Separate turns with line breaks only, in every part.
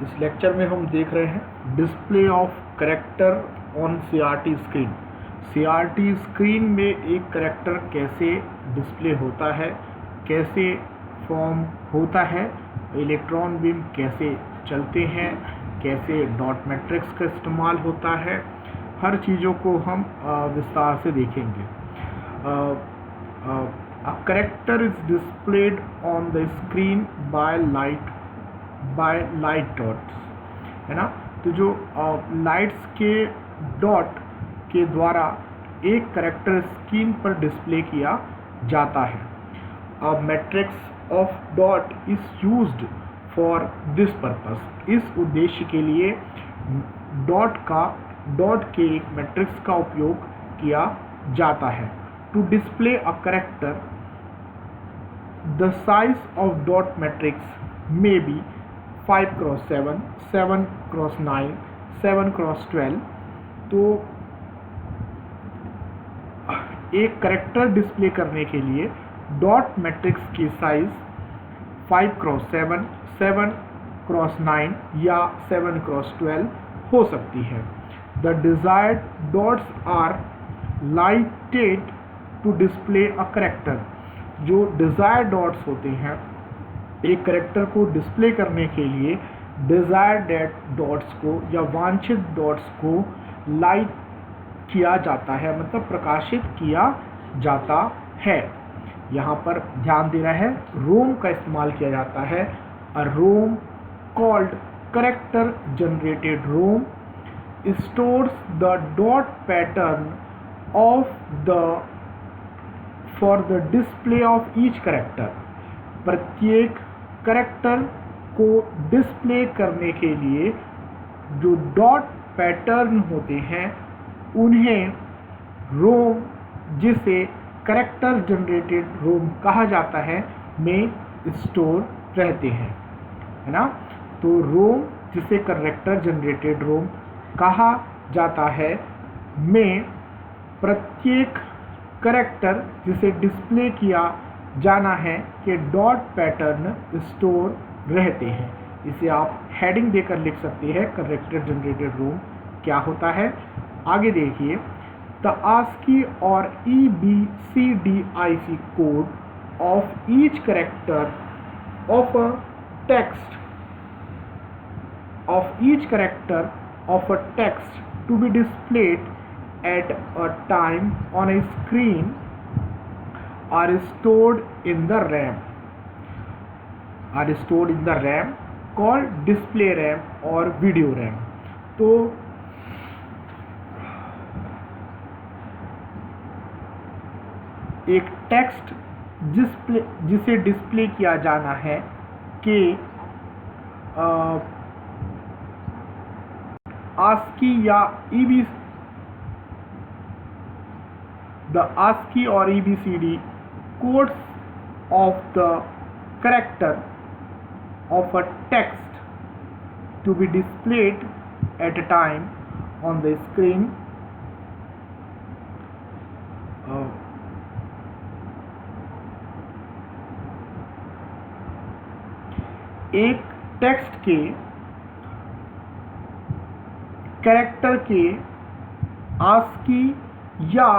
इस लेक्चर में हम देख रहे हैं display of character on CRT screen. CRT screen में एक कैरेक्टर कैसे डिस्प्ले होता है, कैसे फॉर्म होता है, इलेक्ट्रॉन बीम कैसे चलते हैं, कैसे डॉट मैट्रिक्स का इस्तेमाल होता है, हर चीज़ों को हम विस्तार से देखेंगे। A character is displayed on the screen by light dots, है ना। तो जो लाइट्स के डॉट के द्वारा एक कैरेक्टर स्क्रीन पर डिस्प्ले किया जाता है। A matrix of dot is used for this purpose। इस उद्देश्य के लिए डॉट के एक मैट्रिक्स का उपयोग किया जाता है। To display a character, the size of dot matrix may be 5x7, 7x9, 7x12। तो एक कैरेक्टर डिस्प्ले करने के लिए डॉट मैट्रिक्स की साइज 5x7, 7x9 या 7x12 हो सकती है। The desired dots are lighted to display a character। जो डिज़ायर्ड डॉट्स होते हैं एक कैरेक्टर को डिस्प्ले करने के लिए डिज़ायर्ड डॉट्स को या वांछित डॉट्स को लाइट किया जाता है, मतलब प्रकाशित किया जाता है। यहाँ पर ध्यान देना है, रोम का इस्तेमाल किया जाता है। A ROM called character generated ROM stores the dot pattern for the display of each character। प्रत्येक कैरेक्टर को डिस्प्ले करने के लिए जो डॉट पैटर्न होते हैं उन्हें रोम, जिसे कैरेक्टर जनरेटेड रोम कहा जाता है, में स्टोर रहते हैं, है ना। तो रोम, जिसे कैरेक्टर जनरेटेड रोम कहा जाता है, में प्रत्येक कैरेक्टर जिसे डिस्प्ले किया जाना है के डॉट पैटर्न स्टोर रहते हैं। इसे आप हेडिंग देकर लिख सकते हैं, कैरेक्टर जनरेटेड रोम क्या होता है। आगे देखिए, द ASCII और EBCDIC code of each character of a text of a text to be displayed at a time on a screen are stored in the RAM called display RAM और video RAM। तो एक text जिसे display किया जाना है कि ASCII या the ASCII और EBCD codes of the character of a text to be displayed at a time on the screen एक टेक्स्ट के कैरेक्टर के ASCII या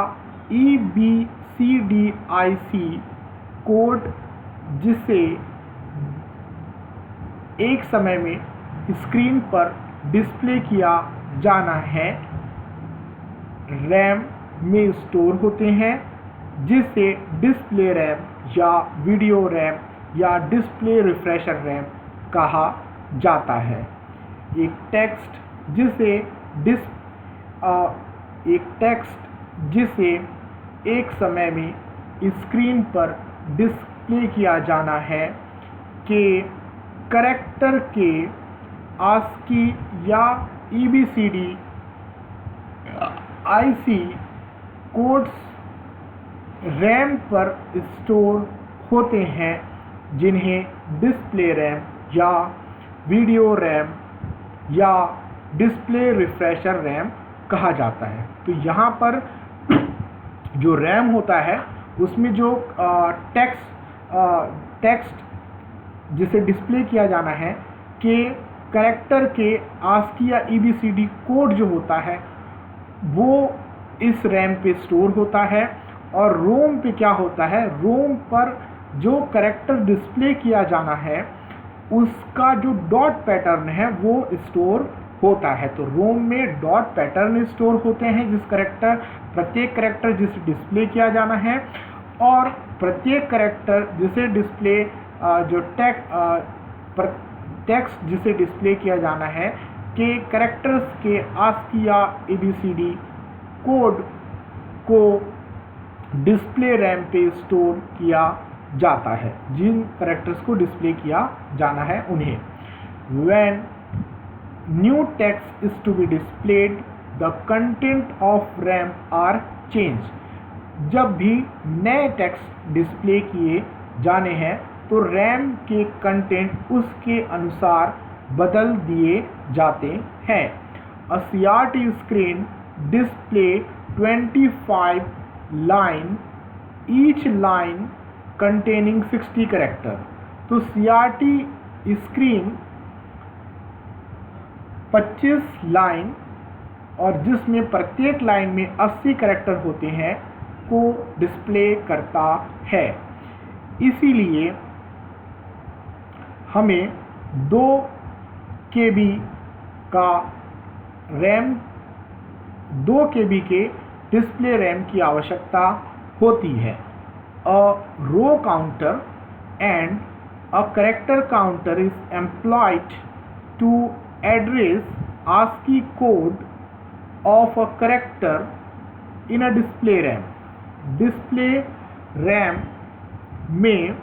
EBCDIC कोड जिसे एक समय में स्क्रीन पर डिस्प्ले किया जाना है, रैम में स्टोर होते हैं, जिसे डिस्प्ले रैम या वीडियो रैम या डिस्प्ले रिफ्रेशर रैम कहा जाता है। एक टेक्स्ट जिसे एक समय में स्क्रीन पर डिस्प्ले किया जाना है के कैरेक्टर के ASCII या EBCD IC कोड्स रैम पर स्टोर होते हैं, जिन्हें डिस्प्ले रैम या वीडियो रैम या डिस्प्ले रिफ्रेशर रैम कहा जाता है। तो यहाँ पर जो रैम होता है उसमें जो टेक्स्ट जिसे डिस्प्ले किया जाना है के कैरेक्टर के ASCII या ABCD कोड जो होता है वो इस रैम पे स्टोर होता है, और रोम पे क्या होता है, रोम पर जो कैरेक्टर डिस्प्ले किया जाना है उसका जो डॉट पैटर्न है वो स्टोर होता है। तो रोम में डॉट पैटर्न स्टोर होते हैं प्रत्येक कैरेक्टर जिसे डिस्प्ले किया जाना है, और प्रत्येक कैरेक्टर जिसे डिस्प्ले जो टेक्स्ट जिसे डिस्प्ले किया जाना है के कैरेक्टर्स के ASCII या ABCD कोड को डिस्प्ले रैम पे स्टोर किया जाता है। जिन कैरेक्टर्स को डिस्प्ले किया जाना है उन्हें when new text is to be displayed the content of RAM are changed। जब भी नए टेक्स्ट डिस्प्ले किए जाने हैं तो रैम के कंटेंट उसके अनुसार बदल दिए जाते हैं। A CRT screen display 25 line, each line containing 60 character। तो CRT स्क्रीन 25 लाइन और जिसमें प्रत्येक लाइन में 80 कैरेक्टर होते हैं को डिस्प्ले करता है। इसीलिए हमें 2 KB का रैम 2 KB के डिस्प्ले रैम की आवश्यकता होती है। A row counter and a character counter is employed to address ASCII code of a character in a display RAM। Display RAM में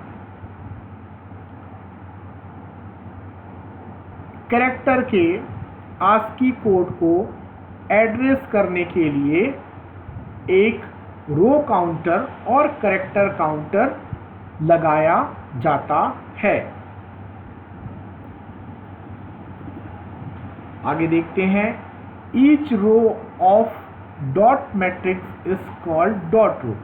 कैरेक्टर के ASCII कोड को एड्रेस करने के लिए एक रो काउंटर और कैरेक्टर काउंटर लगाया जाता है। आगे देखते हैं, each row of dot matrix is called dot row.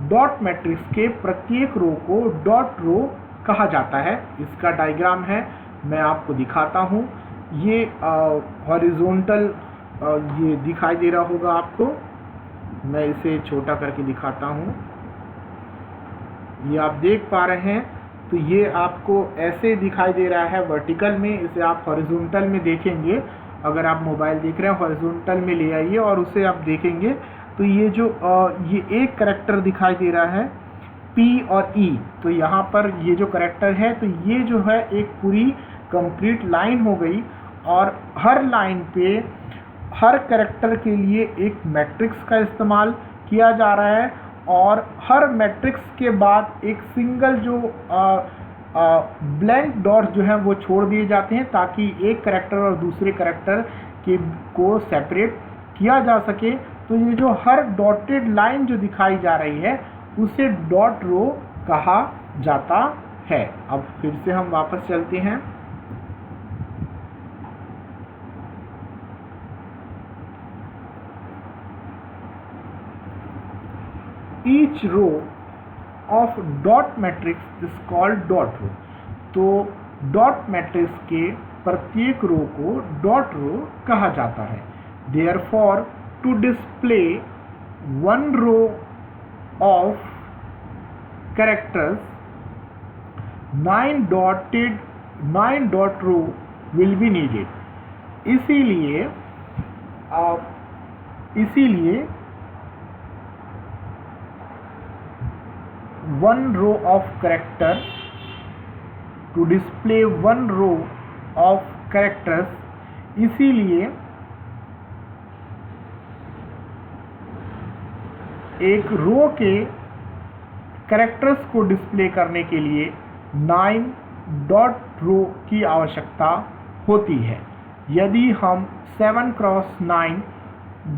Dot matrix के प्रत्येक रो को डॉट रो कहा जाता है। इसका डायग्राम है, मैं आपको दिखाता हूँ। ये हॉरिजॉन्टल ये दिखाई दे रहा होगा आपको, मैं इसे छोटा करके दिखाता हूँ। ये आप देख पा रहे हैं, तो ये आपको ऐसे दिखाई दे रहा है वर्टिकल में, इसे आप हॉरिजॉन्टल में देखेंगे। अगर आप मोबाइल देख रहे हैं हॉरिजॉन्टल में ले आइए और उसे आप देखेंगे तो ये जो ये एक कैरेक्टर दिखाई दे रहा है P और E, तो यहाँ पर ये जो कैरेक्टर है तो ये जो है एक पूरी कंप्लीट लाइन हो गई, और हर लाइन पे हर कैरेक्टर के लिए एक मैट्रिक्स का इस्तेमाल किया जा रहा है, और हर मैट्रिक्स के बाद एक सिंगल जो ब्लैंक डॉट्स जो हैं वो छोड़ दिए जाते हैं ताकि एक कैरेक्टर और दूसरे कैरेक्टर के को सेपरेट किया जा सके। तो ये जो हर डॉटेड लाइन जो दिखाई जा रही है उसे डॉट रो कहा जाता है। अब फिर से हम वापस चलते हैं। Each row of dot matrix is called dot row। तो डॉट मैट्रिक्स के प्रत्येक रो को डॉट रो कहा जाता है। Therefore, to display one row of characters, 9 dot row will be needed। इसीलिए one row of character, to display one row of characters, इसीलिए एक रो के कैरेक्टर्स को डिस्प्ले करने के लिए 9 डॉट रो की आवश्यकता होती है। यदि हम 7x9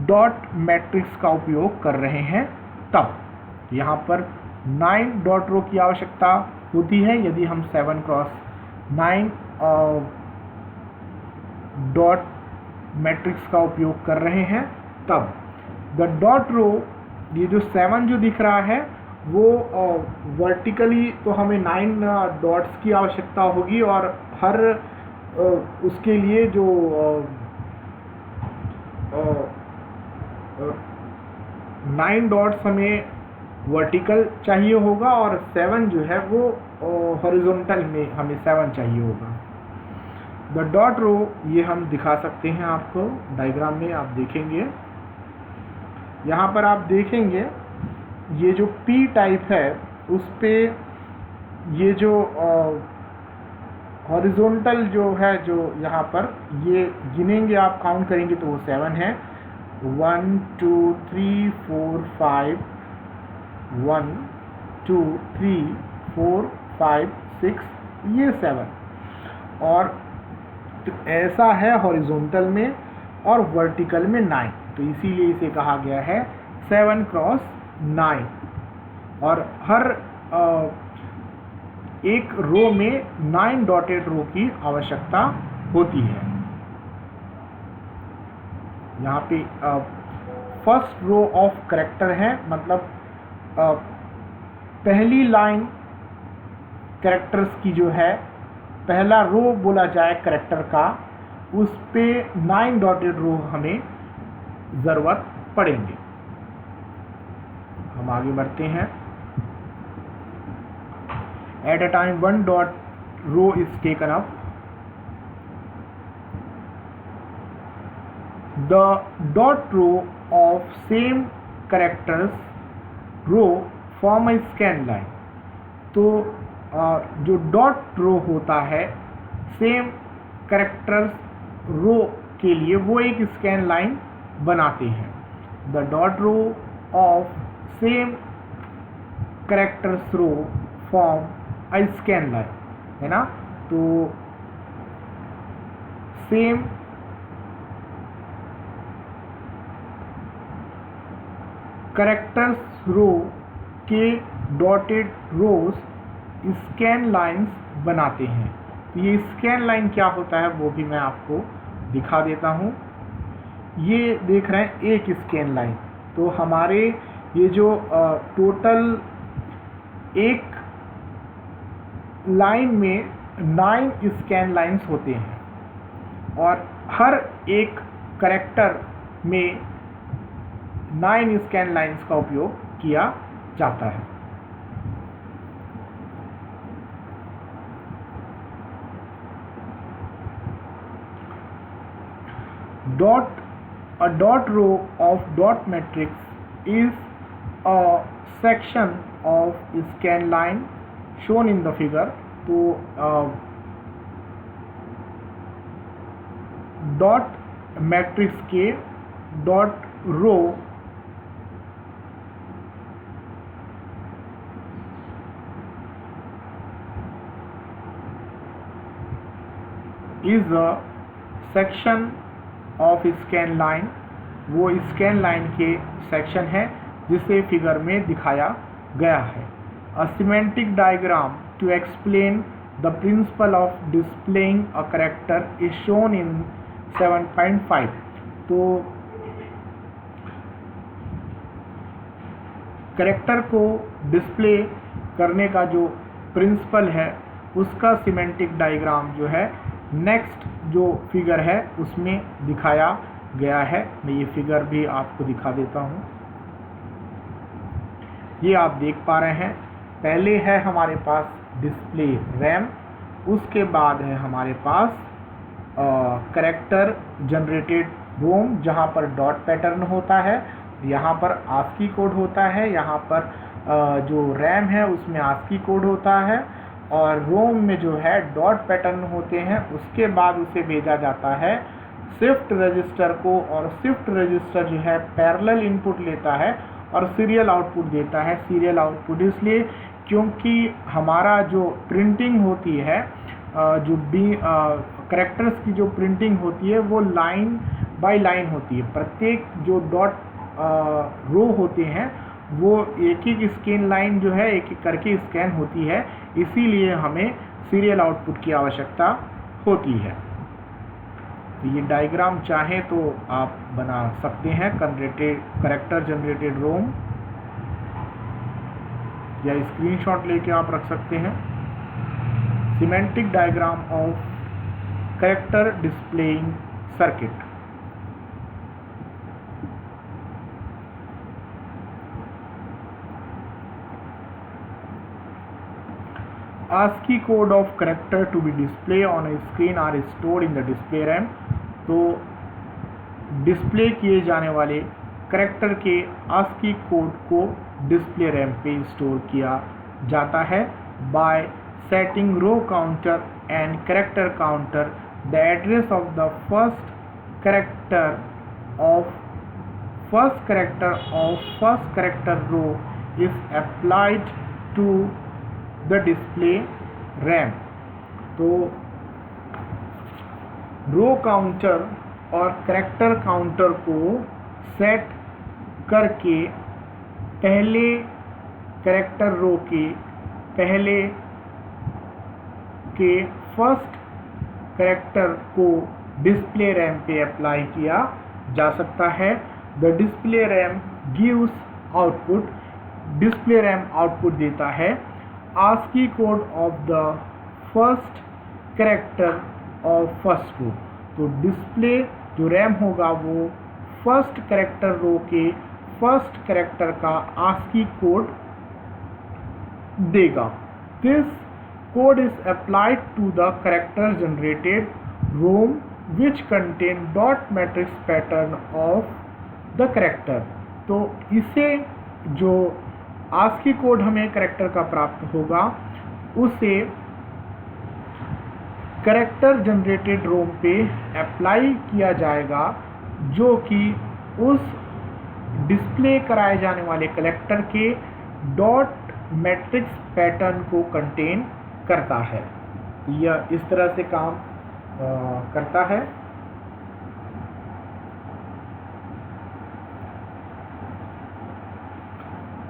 डॉट मैट्रिक्स का उपयोग कर रहे हैं तब यहाँ पर 9 डॉट रो की आवश्यकता होती है। यदि हम 7x9 डॉट मैट्रिक्स का उपयोग कर रहे हैं तब द डॉट रो, ये जो 7 जो दिख रहा है वो वर्टिकली तो हमें 9 डॉट्स की आवश्यकता होगी, और हर उसके लिए जो 9 डॉट्स हमें वर्टिकल चाहिए होगा और 7 जो है वो हॉरिजॉन्टल में हमें 7 चाहिए होगा। द डॉट रो ये हम दिखा सकते हैं आपको डायग्राम में, आप देखेंगे यहाँ पर, आप देखेंगे ये जो P टाइप है उस पे ये जो हॉरिजॉन्टल जो है, जो यहाँ पर ये गिनेंगे आप, काउंट करेंगे तो वो 7 है। 1 2 3 4 5, 1 2 3 4 5 6, ये 7। और तो ऐसा है हॉरिजॉन्टल में और वर्टिकल में 9, तो इसीलिए इसे कहा गया है 7 क्रॉस 9। और हर एक रो में 9 डॉटेड रो की आवश्यकता होती है। यहाँ पे फर्स्ट रो ऑफ कैरेक्टर है, मतलब पहली लाइन कैरेक्टर्स की जो है, पहला रो बोला जाए कैरेक्टर का, उस पे 9 डॉटेड रो हमें ज़रूरत पड़ेंगे। हम आगे बढ़ते हैं। At a time 1 dot row is taken up. The dot row of same characters row form a scan line. तो जो डॉट रो होता है सेम कैरेक्टर्स रो के लिए, वो एक स्कैन लाइन बनाते हैं। The dot row of same characters row form a scan line, है ना। तो सेम कैरेक्टर्स रो के डॉटेड रोज स्कैन लाइंस बनाते हैं। तो ये स्कैन लाइन क्या होता है वो भी मैं आपको दिखा देता हूँ। ये देख रहे हैं एक स्कैन लाइन, तो हमारे ये जो टोटल एक लाइन में 9 स्कैन लाइंस होते हैं और हर एक कैरेक्टर में 9 स्कैन लाइंस का उपयोग किया जाता है। A dot row of dot matrix is a section of scan line shown in the figure. तो डॉट मैट्रिक्स के dot row is a section of scan line, वो स्कैन लाइन के सेक्शन है जिसे फिगर में दिखाया गया है। A semantic diagram to explain the principle of displaying a character is shown in 7.5. तो कैरेक्टर को डिस्प्ले करने का जो प्रिंसिपल है उसका सिमेंटिक डायग्राम जो है नेक्स्ट जो फिगर है उसमें दिखाया गया है। मैं ये फिगर भी आपको दिखा देता हूँ। ये आप देख पा रहे हैं, पहले है हमारे पास डिस्प्ले रैम, उसके बाद है हमारे पास कैरेक्टर जनरेटेड रोम जहाँ पर डॉट पैटर्न होता है, यहाँ पर आस्की कोड होता है, यहाँ पर जो रैम है उसमें आस्की कोड होता है और रोम में जो है डॉट पैटर्न होते हैं। उसके बाद उसे भेजा जाता है शिफ्ट रजिस्टर को और शिफ्ट रजिस्टर जो है पैरेलल इनपुट लेता है और सीरियल आउटपुट देता है। सीरियल आउटपुट इसलिए क्योंकि हमारा जो प्रिंटिंग होती है, जो कैरेक्टर्स की जो प्रिंटिंग होती है वो लाइन बाय लाइन होती है। प्रत्येक जो डॉट रो होते हैं वो एक एक स्कैन लाइन जो है एक एक करके स्कैन होती है, इसीलिए हमें सीरियल आउटपुट की आवश्यकता होती है। तो ये डायग्राम चाहे तो आप बना सकते हैं, कैरेक्टर जनरेटेड रोम, या स्क्रीनशॉट लेके आप रख सकते हैं। Semantic diagram of character displaying circuit. ASCII code of character to be displayed on a screen are stored in the display RAM. तो डिस्प्ले किए जाने वाले करैक्टर के ASCII कोड को डिस्प्ले रैम पे स्टोर किया जाता है by setting row counter and character counter. The address of the first character of first character row is applied to the display RAM. तो रो काउंटर और character counter को set करके पहले character row के पहले के फर्स्ट करैक्टर को display RAM पे अप्लाई किया जा सकता है. The display RAM gives output. Display RAM output देता है ASCII code of the first character of first row. तो डिस्प्ले जो रैम होगा वो फर्स्ट करैक्टर रो के फर्स्ट करैक्टर का ASCII कोड देगा. This code is applied to the character generated ROM which contain dot matrix pattern of the character. तो इसे जो ASCII कोड हमें करैक्टर का प्राप्त होगा उसे करैक्टर जनरेटेड रोम पे अप्लाई किया जाएगा जो कि उस डिस्प्ले कराए जाने वाले करैक्टर के डॉट मैट्रिक्स पैटर्न को कंटेन करता है. यह इस तरह से काम करता है.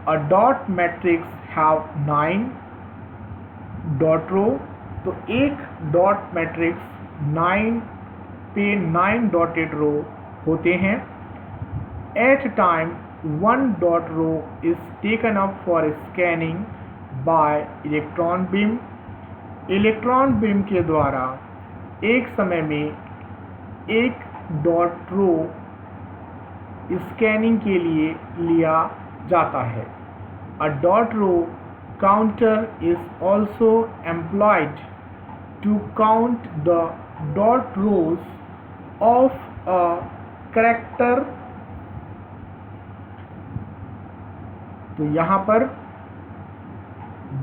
A dot matrix have 9 dot row. तो एक डॉट मैट्रिक्स 9 पे 9 डॉटेड रो होते हैं. At time 1 dot row is taken up for scanning by electron beam. Electron beam के द्वारा एक समय में एक डॉट रो स्कैनिंग के लिए लिया जाता है. A dot row counter is also employed to count the dot rows of a character. तो यहाँ पर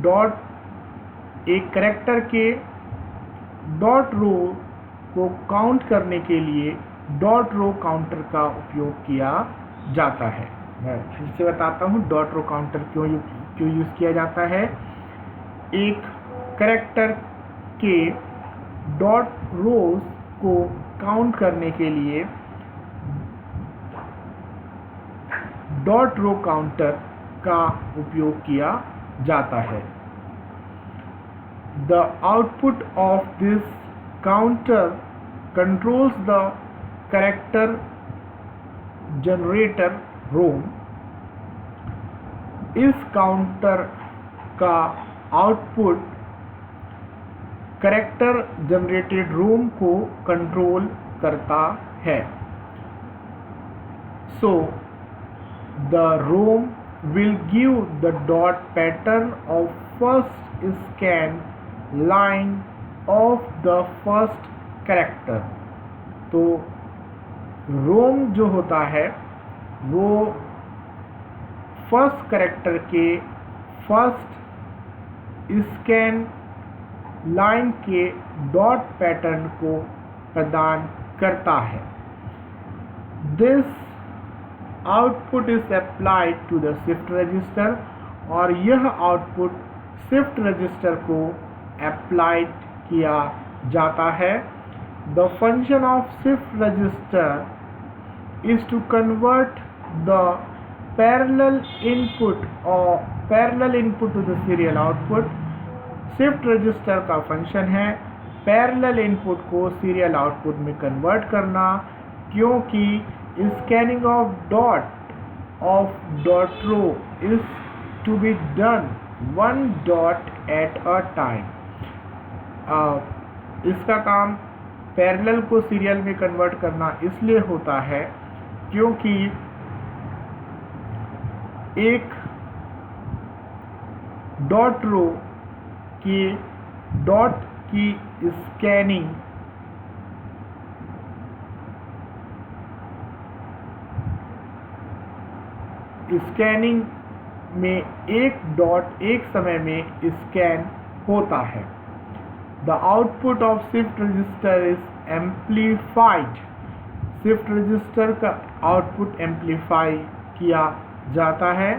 डॉट एक करैक्टर के डॉट रो को काउंट करने के लिए डॉट रो काउंटर का उपयोग किया जाता है. मैं फिर से बताता हूँ डॉट रो काउंटर क्यों यूज़ किया जाता है. एक करैक्टर के डॉट रोज को काउंट करने के लिए डॉट रो काउंटर का उपयोग किया जाता है. The output of this counter controls the character generator ROM. इस काउंटर का आउटपुट करैक्टर जनरेटेड रोम को कंट्रोल करता है. So the ROM will give the dot pattern of first scan line of the first character. तो रोम जो होता है वो फर्स्ट कैरेक्टर के फर्स्ट स्कैन लाइन के डॉट पैटर्न को प्रदान करता है. This output is applied to the shift register और यह आउटपुट शिफ्ट रजिस्टर को अप्लाइड किया जाता है. The function of shift register is to convert the parallel input to the serial output. Shift register का फंक्शन है पैरेलल इनपुट को serial output में कन्वर्ट करना, क्योंकि scanning of dot row is to be done one dot at a time. इसका काम parallel को serial में कन्वर्ट करना इसलिए होता है क्योंकि एक डॉट रो की डॉट की स्कैनिंग में एक डॉट एक समय में स्कैन होता है। The output of shift register is amplified. Shift register का आउटपुट एम्पलीफाई किया जाता है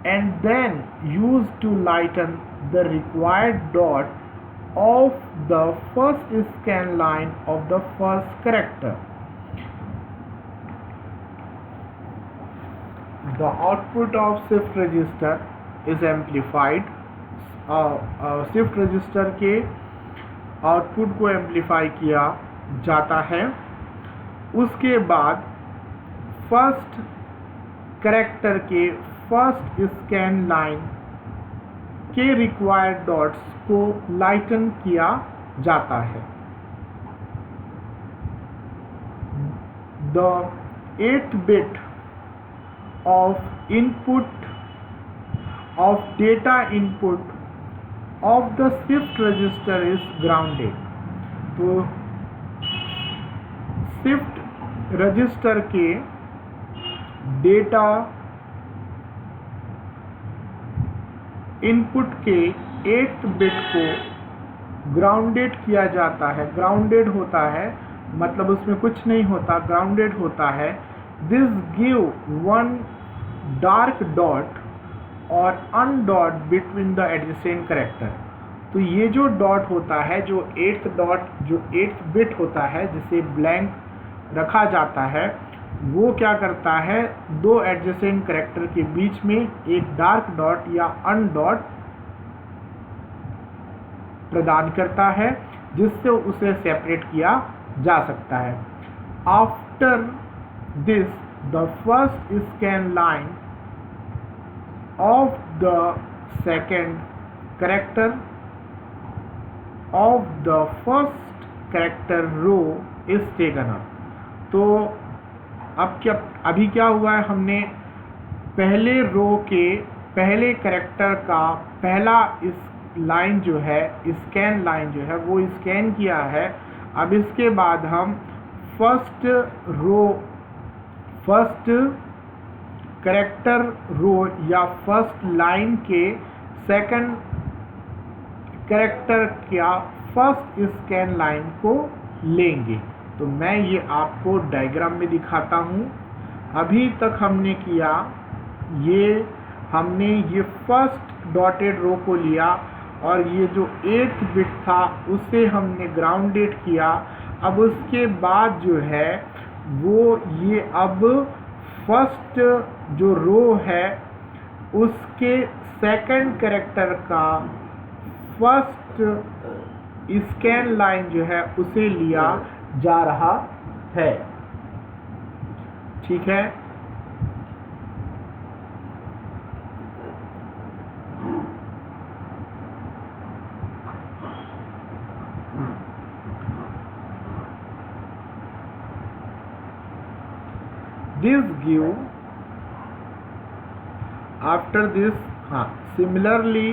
and then used to lighten the required dot of the first scan line of the first character. The output of shift register is amplified. Shift register के output को amplify किया जाता है। उसके बाद फर्स्ट कैरेक्टर के फर्स्ट स्कैन लाइन के required dots को लाइटन किया जाता है। The 8th bit of input of data input of the shift register is grounded. तो शिफ्ट रजिस्टर के डेटा इनपुट के 8th बिट को ग्राउंडेड किया जाता है। ग्राउंडेड होता है मतलब उसमें कुछ नहीं होता, ग्राउंडेड होता है। This give one dark dot और अनडॉट बिटवीन द एडजेसेंट कैरेक्टर। तो ये जो डॉट होता है, जो 8th बिट होता है जिसे ब्लैंक रखा जाता है, वो क्या करता है, दो एडजेसेंट कैरेक्टर के बीच में एक डार्क डॉट या अनडॉट प्रदान करता है जिससे उसे सेपरेट किया जा सकता है। After this the first scan line of the second character of the first character row is taken up. तो अभी क्या हुआ है, हमने पहले रो के पहले कैरेक्टर का पहला इस लाइन जो है, स्कैन लाइन जो है वो स्कैन किया है। अब इसके बाद हम फर्स्ट कैरेक्टर रो या फर्स्ट लाइन के सेकंड कैरेक्टर का फर्स्ट स्कैन लाइन को लेंगे। तो मैं ये आपको डायग्राम में दिखाता हूँ। अभी तक हमने किया हमने ये फर्स्ट डॉटेड रो को लिया और ये जो 8th बिट था उसे हमने ग्राउंडेड किया। अब उसके बाद जो है वो ये अब फर्स्ट जो रो है उसके सेकंड कैरेक्टर का फर्स्ट स्कैन लाइन जो है उसे लिया जा रहा है। ठीक है, this give after this similarly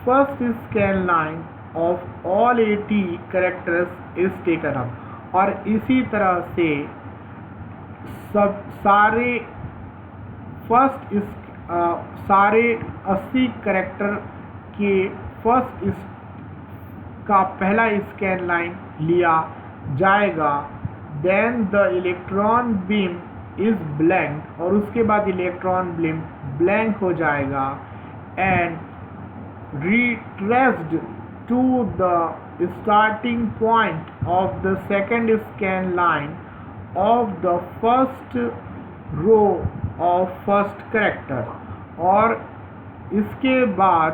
first scan line of all 80 characters is taken up। और इसी तरह से सारे 80 कैरेक्टर के फर्स्ट का पहला स्कैन लाइन लिया जाएगा। Then the electron beam is blank, और उसके बाद इलेक्ट्रॉन बीम ब्लैंक हो जाएगा and retraced to the starting point of the second scan line of the first row of first character। और इसके बाद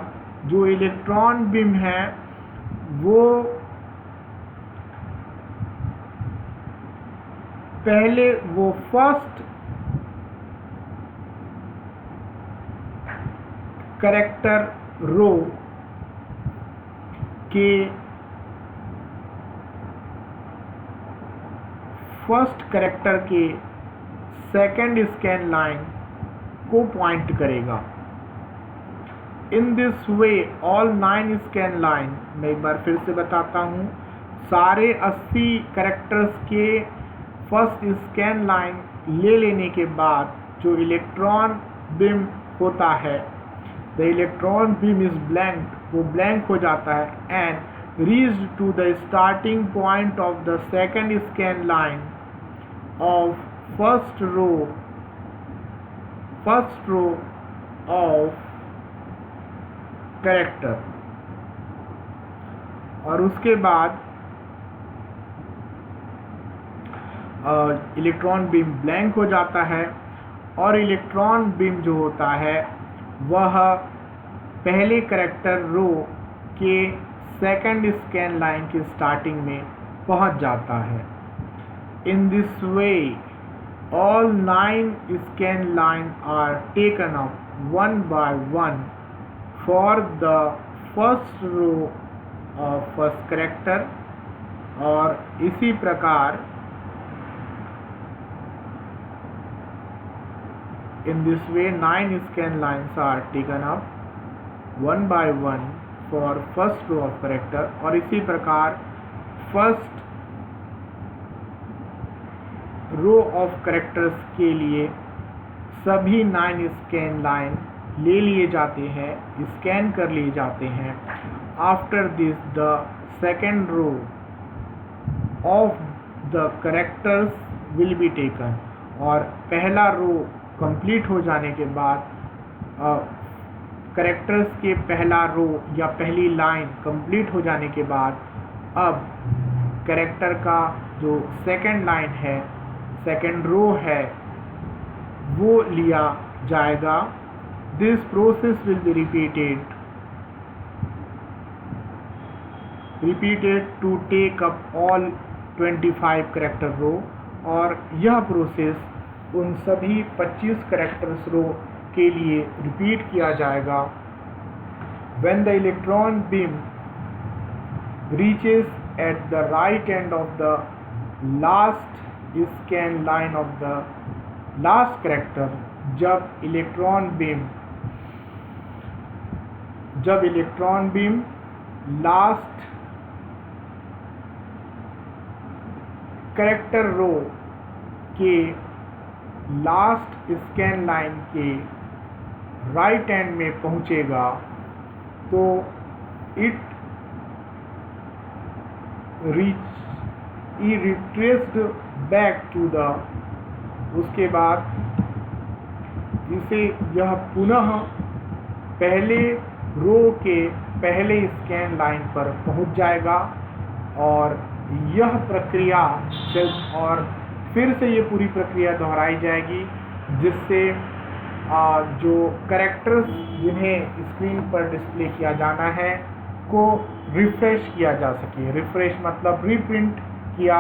जो इलेक्ट्रॉन बीम है वो पहले वो फर्स्ट कैरेक्टर रो के फर्स्ट कैरेक्टर के सेकंड स्कैन लाइन को पॉइंट करेगा। इन this way all 9 scan line, मैं एक बार फिर से बताता हूँ, सारे 80 कैरेक्टर्स के फर्स्ट स्कैन लाइन ले लेने के बाद जो इलेक्ट्रॉन बीम होता है, the electron beam is blank, वो ब्लैंक हो जाता है and reached to the starting point of the second scan line of first row of character. और उसके बाद इलेक्ट्रॉन बीम ब्लैंक हो जाता है और इलेक्ट्रॉन बीम जो होता है वह पहले कैरेक्टर रो के सेकंड स्कैन लाइन की स्टार्टिंग में पहुंच जाता है। In this way all 9 scan line are taken up one by one for the first row of first character. और इसी प्रकार in this way 9 scan lines are taken up one by one for first row of character। और इसी प्रकार first row of characters के लिए सभी 9 scan line ले लिए जाते हैं, स्कैन कर लिए जाते हैं। After this the second row of the characters will be taken. और पहला रो कंप्लीट हो जाने के बाद कैरेक्टर्स के पहला रो या पहली लाइन कंप्लीट हो जाने के बाद अब कैरेक्टर का जो सेकंड लाइन है, सेकंड रो है, वो लिया जाएगा। This process will be repeated to take up all 25 character row. और यह प्रोसेस उन सभी 25 कैरेक्टर्स रो के लिए रिपीट किया जाएगा। When the electron beam reaches at the right end of the last scan line of the last character, जब electron beam last character row के लास्ट स्कैन लाइन के राइट एंड में पहुंचेगा तो it retraced back to the, उसके बाद इसे यह पुनः पहले रो के पहले स्कैन लाइन पर पहुंच जाएगा। और यह प्रक्रिया और फिर से ये पूरी प्रक्रिया दोहराई जाएगी, जिससे जो कैरेक्टर्स जिन्हें स्क्रीन पर डिस्प्ले किया जाना है को रिफ्रेश किया जा सके। रिफ्रेश मतलब रीप्रिंट किया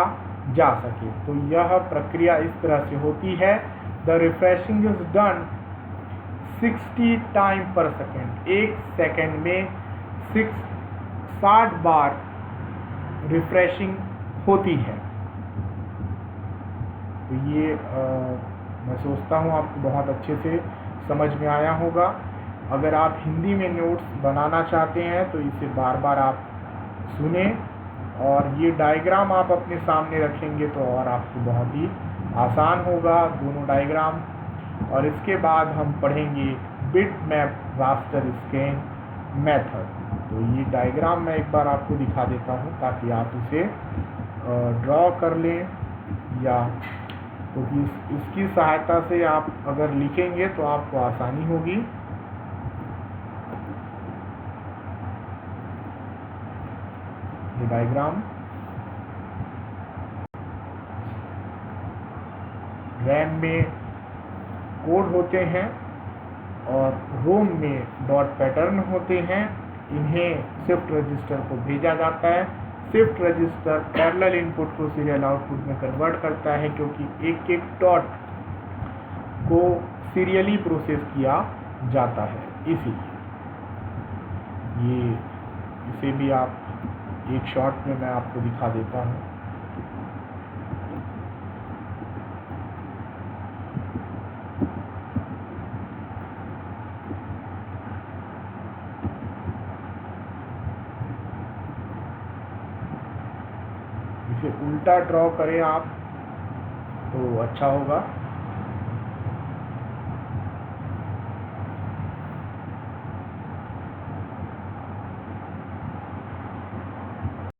जा सके। तो यह प्रक्रिया इस तरह से होती है। The refreshing is done 60 time पर सेकेंड। एक सेकेंड में 60 बार रिफ्रेशिंग होती है। तो ये मैं सोचता हूँ आपको बहुत अच्छे से समझ में आया होगा। अगर आप हिंदी में नोट्स बनाना चाहते हैं तो इसे बार बार आप सुने और ये डायग्राम आप अपने सामने रखेंगे तो और आपको बहुत ही आसान होगा दोनों डायग्राम। और इसके बाद हम पढ़ेंगे bit map raster scan method. तो ये डायग्राम मैं एक बार आपको दिखा देता हूँ ताकि आप इसे ड्रॉ कर लें, या क्योंकि इसकी सहायता से आप अगर लिखेंगे तो आपको आसानी होगी। ये डायग्राम रैम में कोड होते हैं और रोम में डॉट पैटर्न होते हैं। इन्हें शिफ्ट रजिस्टर को भेजा जाता है। शिफ्ट रजिस्टर पैरेलल इनपुट को सीरियल आउटपुट में कन्वर्ट करता है, क्योंकि एक एक डॉट को सीरियली प्रोसेस किया जाता है। इसीलिए इसे भी आप एक शॉट में मैं आपको दिखा देता हूँ। इसे उल्टा ड्रॉ करें आप तो अच्छा होगा।